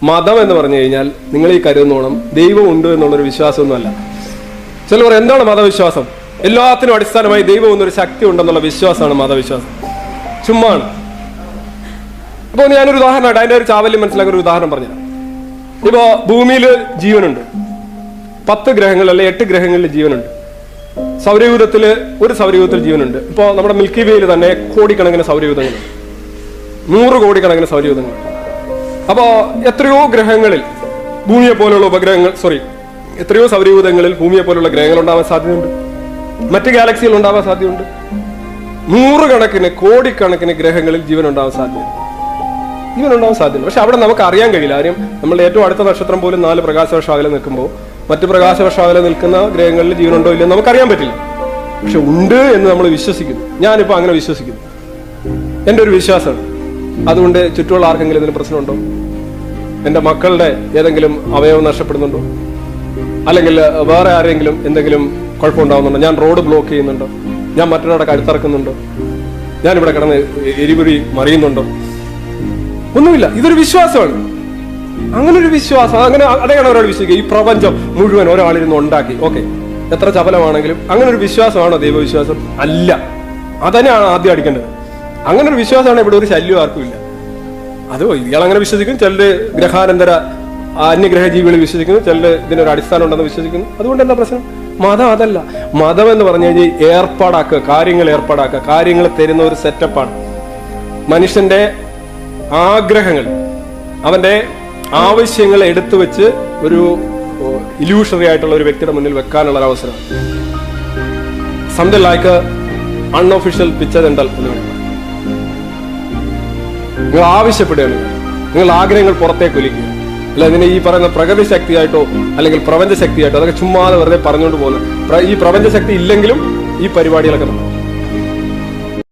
മതം എന്ന് പറഞ്ഞു കഴിഞ്ഞാൽ നിങ്ങൾ ഈ കരുതുന്നോണം ദൈവം ഉണ്ട് എന്നുള്ളൊരു വിശ്വാസമൊന്നുമല്ല. ചിലവർ എന്താണ് മതവിശ്വാസം? എല്ലാത്തിനും അടിസ്ഥാനമായി ദൈവം എന്നൊരു ശക്തി ഉണ്ടെന്നുള്ള വിശ്വാസമാണ് മതവിശ്വാസം. ചുമ്മാണ്. അപ്പോൾ ഞാനൊരു ഉദാഹരണമായിട്ട് അതിൻ്റെ ഒരു ചാവല്യം മനസ്സിലാക്കുന്ന ഒരു ഉദാഹരണം പറഞ്ഞുതരാം. ഇപ്പോ ഭൂമിയിൽ ജീവനുണ്ട്, 10 ഗ്രഹങ്ങൾ അല്ലെ 8 ഗ്രഹങ്ങളിൽ ജീവനുണ്ട്. സൗരയൂഥത്തില് ഒരു സൗരയൂഥത്തിൽ ജീവനുണ്ട്. ഇപ്പോ നമ്മുടെ മിൽക്കി വേയിൽ തന്നെ കോടിക്കണക്കിന് സൗരയൂഥങ്ങളുണ്ട്, 100 കോടിക്കണക്കിന് സൗരയൂഥങ്ങളുണ്ട്. അപ്പോ എത്രയോ ഗ്രഹങ്ങളിൽ ഭൂമിയെ പോലുള്ള എത്രയോ സൗരയൂഥങ്ങളിൽ ഭൂമിയെ പോലുള്ള ഗ്രഹങ്ങൾ ഉണ്ടാവാൻ സാധ്യതയുണ്ട്, മറ്റ് ഗാലക്സികൾ ഉണ്ടാവാൻ സാധ്യതയുണ്ട്. 100 കണക്കിന് കോടിക്കണക്കിന് ഗ്രഹങ്ങളിൽ ജീവൻ ഉണ്ടാവാൻ സാധ്യതയുണ്ട്. പക്ഷെ അവിടെ നമുക്ക് അറിയാൻ കഴിയില്ല. ആരും നമ്മളുടെ ഏറ്റവും അടുത്ത നക്ഷത്രം പോലും 4 പ്രകാശവർഷം അകലെ നിൽക്കുമ്പോൾ മറ്റ് പ്രകാശവർഷം അകലെ നിൽക്കുന്ന ഗ്രഹങ്ങളിൽ ജീവനുണ്ടോ ഇല്ലെന്ന് നമുക്കറിയാൻ പറ്റില്ല. പക്ഷെ ഉണ്ട് എന്ന് നമ്മൾ വിശ്വസിക്കുന്നു. ഞാനിപ്പോൾ അങ്ങനെ വിശ്വസിക്കുന്നു. എൻ്റെ ഒരു വിശ്വാസമാണ്. അതുകൊണ്ട് ചുറ്റുമുള്ള ആർക്കെങ്കിലും ഇതിന് പ്രശ്നമുണ്ടോ? എൻ്റെ മക്കളുടെ ഏതെങ്കിലും അവയവം നഷ്ടപ്പെടുന്നുണ്ടോ? അല്ലെങ്കിൽ വേറെ ആരെങ്കിലും എന്തെങ്കിലും കുഴപ്പമുണ്ടാകുന്നുണ്ടോ? ഞാൻ റോഡ് ബ്ലോക്ക് ചെയ്യുന്നുണ്ടോ? ഞാൻ മറ്റൊരാളുടെ കഴുത്തിറക്കുന്നുണ്ടോ? ഞാനിവിടെ കിടന്ന് എരിപുരി മറിയുന്നുണ്ടോ? ഒന്നുമില്ല. ഇതൊരു വിശ്വാസമാണ്. അങ്ങനെ ഒരു വിശ്വാസം, അതെയാണ് ഒരാൾ വിശ്വസിക്കുക. ഈ പ്രപഞ്ചം മുഴുവൻ ഒരാളിരുന്ന് ഉണ്ടാക്കി, ഓക്കെ, എത്ര ചപലമാണെങ്കിലും. അങ്ങനെ ഒരു വിശ്വാസമാണോ ദൈവവിശ്വാസം? അല്ല. അതന്നെയാണ് ആദ്യം അടിക്കേണ്ടത്. അങ്ങനെ ഒരു വിശ്വാസമാണ്. ഇവിടെ ഒരു ശല്യം ആർക്കും ഇല്ല. അത് ഇയാളങ്ങനെ വിശ്വസിക്കും. ചിലര് ഗ്രഹാനന്തര അന്യഗ്രഹ ജീവികളിൽ വിശ്വസിക്കുന്നു, ചിലര് ഇതിനൊരു അടിസ്ഥാനം ഉണ്ടെന്ന് വിശ്വസിക്കുന്നു. അതുകൊണ്ട് എന്താ പ്രശ്നം? മതം അതല്ല. മതം എന്ന് പറഞ്ഞു കഴിഞ്ഞാൽ ഏർപ്പാടാക്കുക, കാര്യങ്ങൾ തരുന്ന ഒരു സെറ്റപ്പാണ്. മനുഷ്യന്റെ ആഗ്രഹങ്ങൾ, അവന്റെ ആവശ്യങ്ങൾ എടുത്തു വെച്ച് ഒരു ഇല്യൂഷണറി ആയിട്ടുള്ള ഒരു വ്യക്തിയുടെ മുന്നിൽ വെക്കാനുള്ള ഒരു അവസരം. സംതിങ് ലൈക്ക് അൺഒഫീഷ്യൽ പിക്ചർ ഉണ്ടൽ എന്ന് പറയുന്നത്. നിങ്ങൾ ആവശ്യപ്പെടുകയാണ്, നിങ്ങൾ ആഗ്രഹങ്ങൾ പുറത്തേക്ക് ഒലിക്കുക. അല്ല ഇതിനെ ഈ പറയുന്ന പ്രകൃതി ശക്തിയായിട്ടോ അല്ലെങ്കിൽ പ്രപഞ്ച ശക്തിയായിട്ടോ അതൊക്കെ ചുമ്മാതെ വെറുതെ പറഞ്ഞുകൊണ്ട് പോകുന്നത്. ഈ പ്രപഞ്ച ശക്തി ഇല്ലെങ്കിലും ഈ പരിപാടികളൊക്കെ